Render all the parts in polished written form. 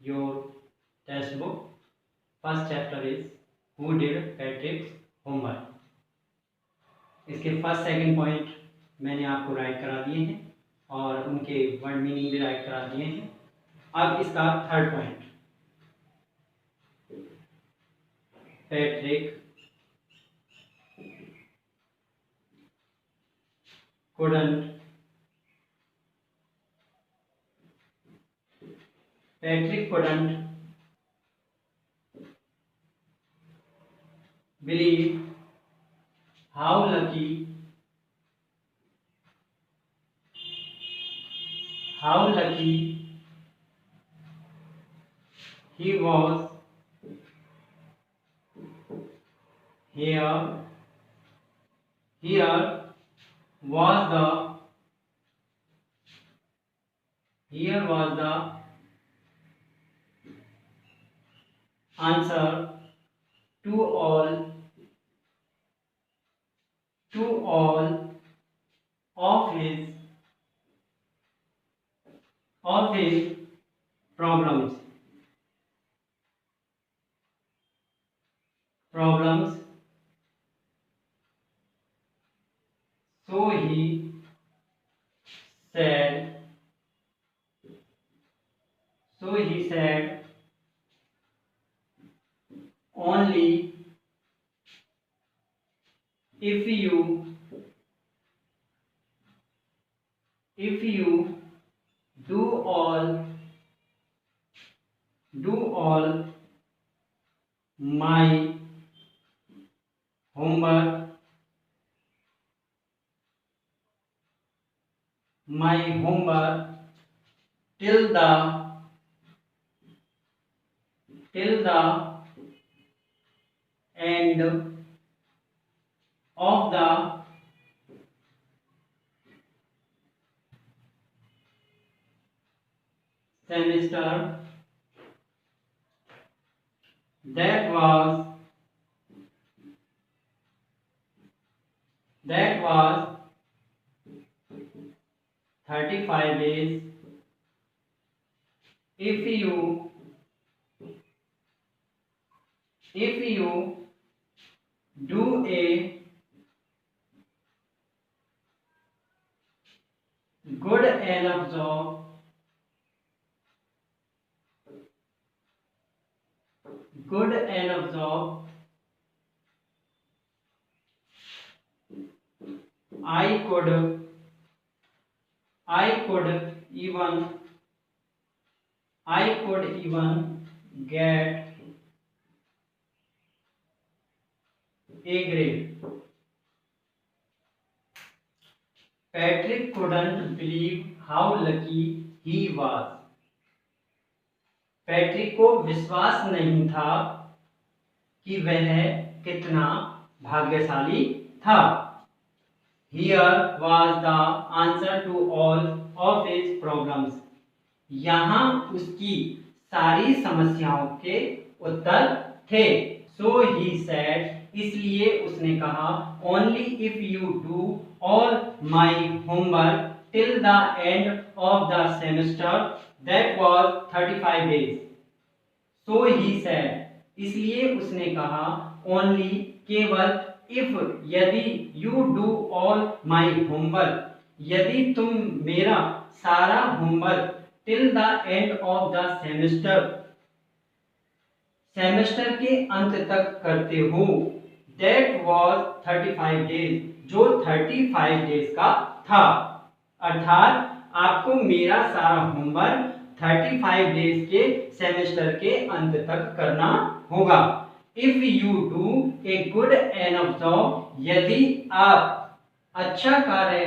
your textbook. First chapter is Who Did Patrick's Homework. इसके first second point मैंने आपको right करा दिए हैं और उनके वर्ड मीनिंग भी राइट करा दिए हैं। अब इसका third point, Patrick couldn't believe how lucky he was. Here was the answer to all of his problems. So he said, only if you do all my homework till the end of the semester. That was 35 days. If you do a good enough job, I could even get A grade. Patrick couldn't believe how lucky he was. Patrick को विश्वास नहीं था कि वह कितना भाग्यशाली था। Here was the answer to all of his problems. यहाँ उसकी सारी समस्याओं के उत्तर थे। So he said, इसलिए उसने कहा, only if you do all my homework till the end of the semester, that was 35 days. So he said, इसलिए उसने कहा, only केवल, if यदि, you do all my homework यदि तुम मेरा सारा homework till the end of the semester semester के अंत तक करते हो, that was 35 days जो 35 डेज का था। अर्थात आपको मेरा सारा होमवर्क 35 डेज के सेमेस्टर के अंत तक करना होगा। If you do a good enough job यदि आप अच्छा कार्य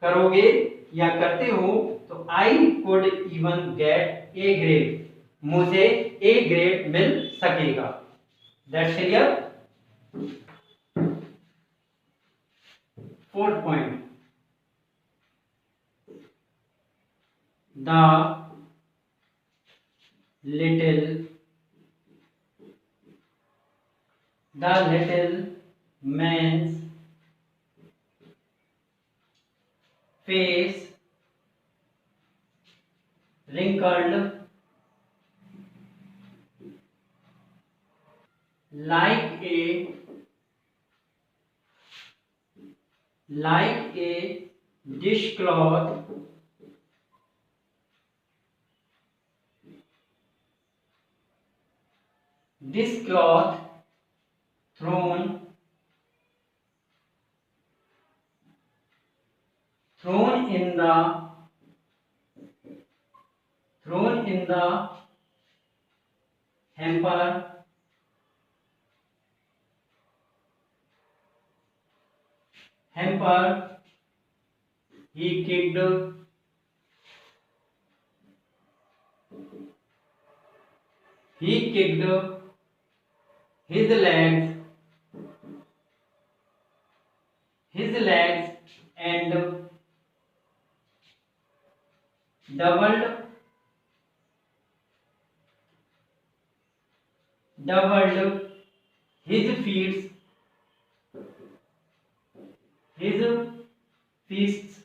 करोगे या करते हो तो I could even get A grade मुझे ए ग्रेड मिल सकेगा। That's clear. Fourth point, the little man's face wrinkled like a dishcloth thrown thrown in the hamper he kicked his legs and doubled his feet his fists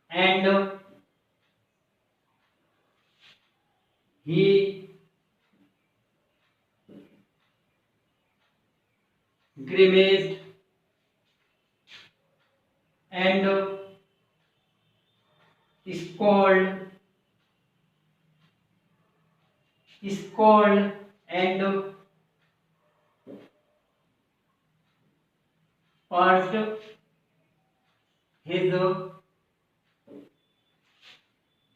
and he grimaced and scolded and pursed his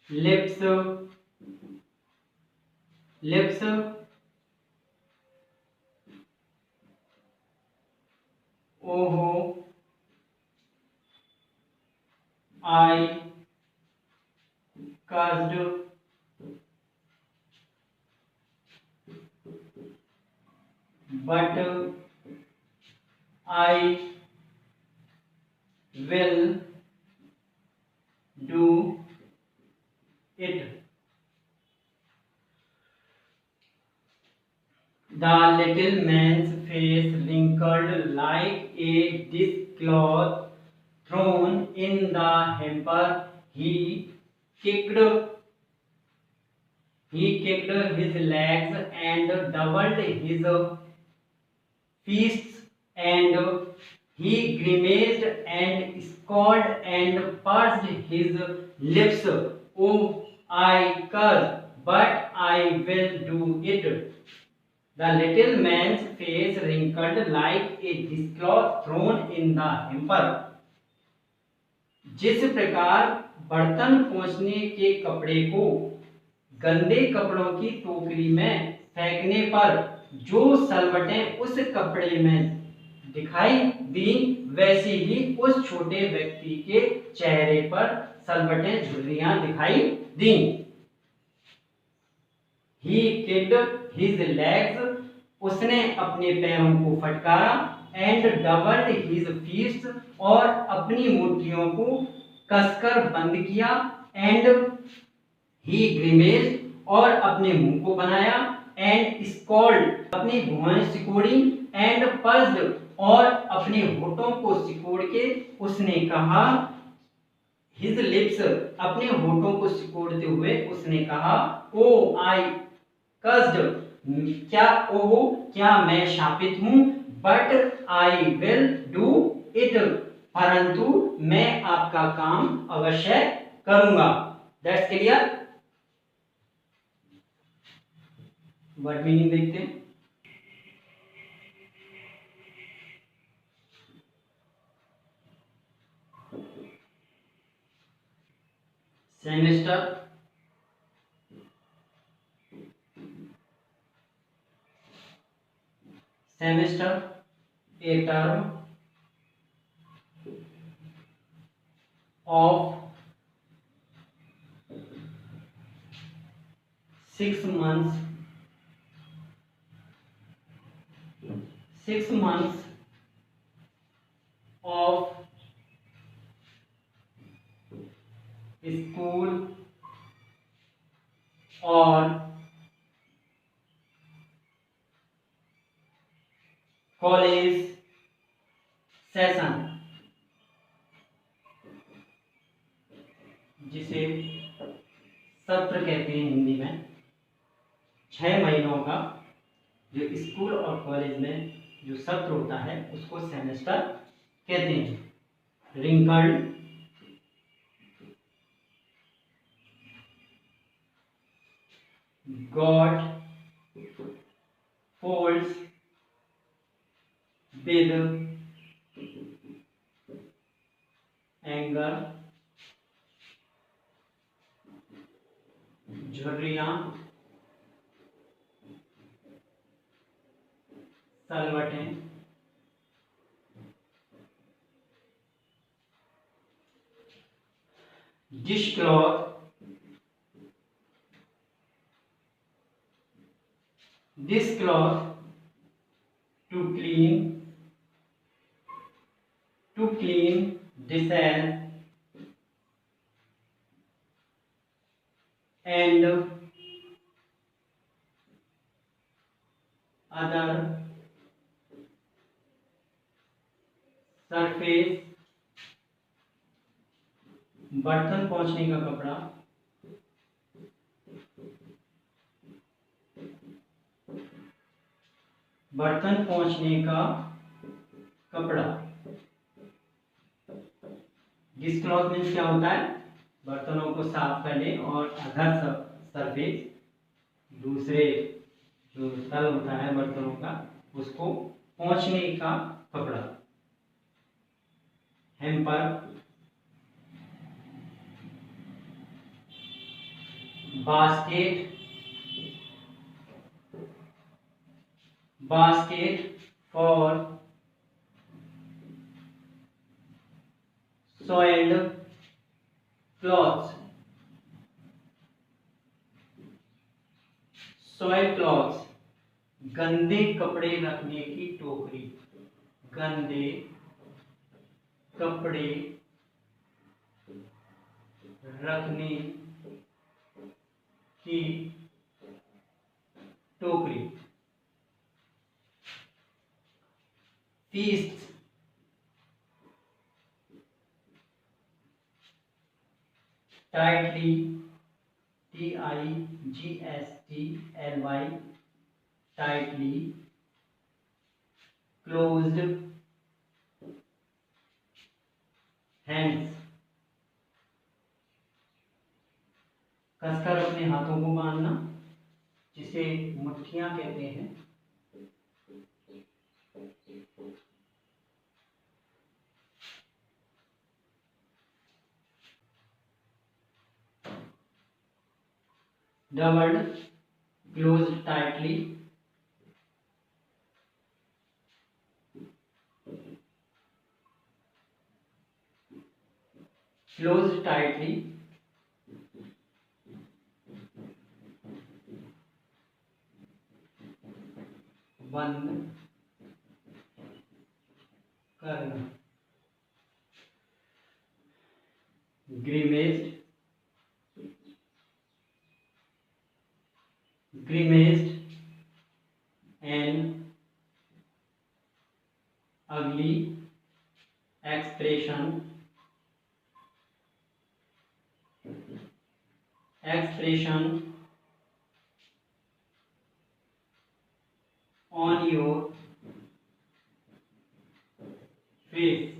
lips lips oh I cursed but I will do it. The little man's face wrinkled like a dishcloth thrown in the hamper. Kicked kicked his legs and doubled his fists and he grimaced and scowled and pursed his lips. Oh, I curse, but I will do it. The little man's face wrinkled like a dishcloth thrown in the hamper. जिस प्रकार बर्तन पोंछने के कपड़े को गंदे कपड़ों की टोकरी में फेंकने पर जो सलवटें उस कपड़े में दिखाई दी, वैसे ही उस छोटे व्यक्ति के चेहरे पर सलवटें झुर्रियां दिखाई दी। He kicked his legs, उसने अपने पैरों को फटकारा and doubled his fists, और अपनी मुट्ठियों को कसकर बंद किया and he grimaced, और अपने मुंह को बनाया and scowled, अपनी भुजाएं सिकोड़ी and pursed, और अपने होठों को सिकोड़ के उसने कहा his lips, अपने होठों को सिकोड़ते हुए उसने कहा oh I cursed, क्या मैं शापित हूं, but I will do it, परंतु मैं आपका काम अवश्य करूंगा। That's clear? वर्ड मीनिंग देखते हैं। Semester, a term of 6 months of school or college session, जिसे सत्र कहते हैं हिंदी में, 6 महीनों का जो स्कूल और कॉलेज में जो सत्र होता है उसको सेमेस्टर कहते हैं। Wrinkled, got, folds, with, anger, झुर्रियां, सलवटें, dish cloth, this cloth to clean dishes and other surface, बर्तन पोंछने का कपड़ा, बर्तन पोंछने का कपड़ा। डिश क्लॉथ मीन्स क्या होता है, बर्तनों को साफ करने और अदर सरफेस दूसरे जो तल होता है बर्तनों का उसको पोंछने का कपड़ा। Hamper, basket, basket for soiled clothes, soiled clothes, गंदे कपड़े रखने की टोकरी, गंदे कपड़े रखने की टोकरी। feast, tightly, tigstly, tightly, closed, hands, कसकर अपने हाथों को बांधना जिसे मुट्ठियां कहते हैं। doubled, closed tightly, closed tightly, बंद करना। grimaced, grimaced, an ugly expression, expression on your face,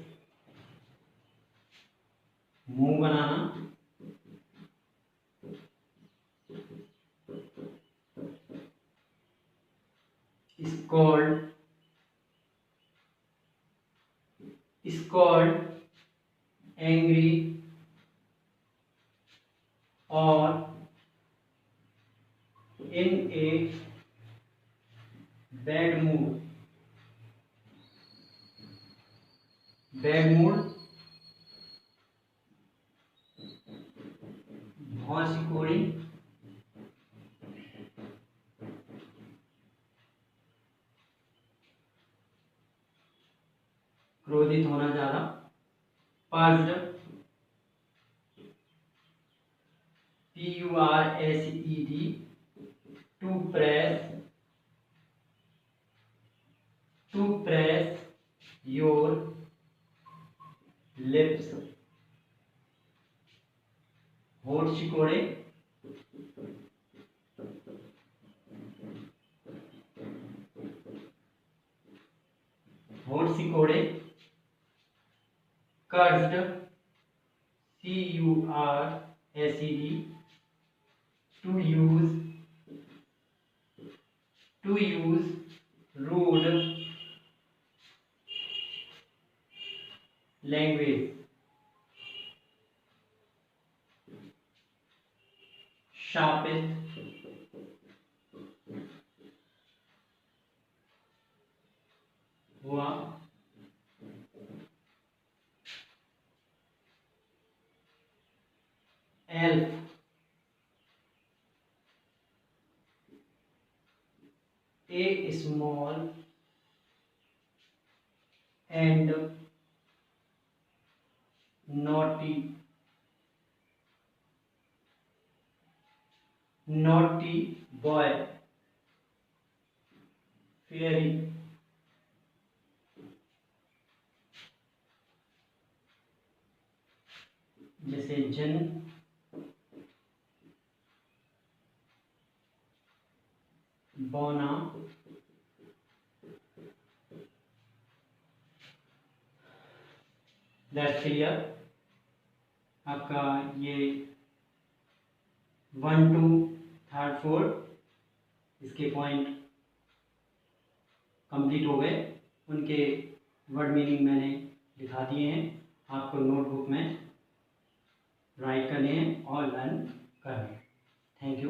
मुंह बनाना। scold, scold, angry or in a bad mood, bad mood, भौंसिकोड़ी, क्रोधित होना ज्यादा। Pursued, PURSED, to press, to press your lips, होठ सिकोड़े। होठ सिकोड़े, cursed CURSED, to use, rude language, sharpest, हुआ, elf, a small and naughty boy, fairy, जैसे जन, बोना, that's clear. आपका ये 1 to 3rd 4 इसके पॉइंट कंप्लीट हो गए। उनके वर्ड मीनिंग मैंने दिखा दिए हैं, आपको नोटबुक में राइट करने हैं और लर्न करने हैं। Thank you.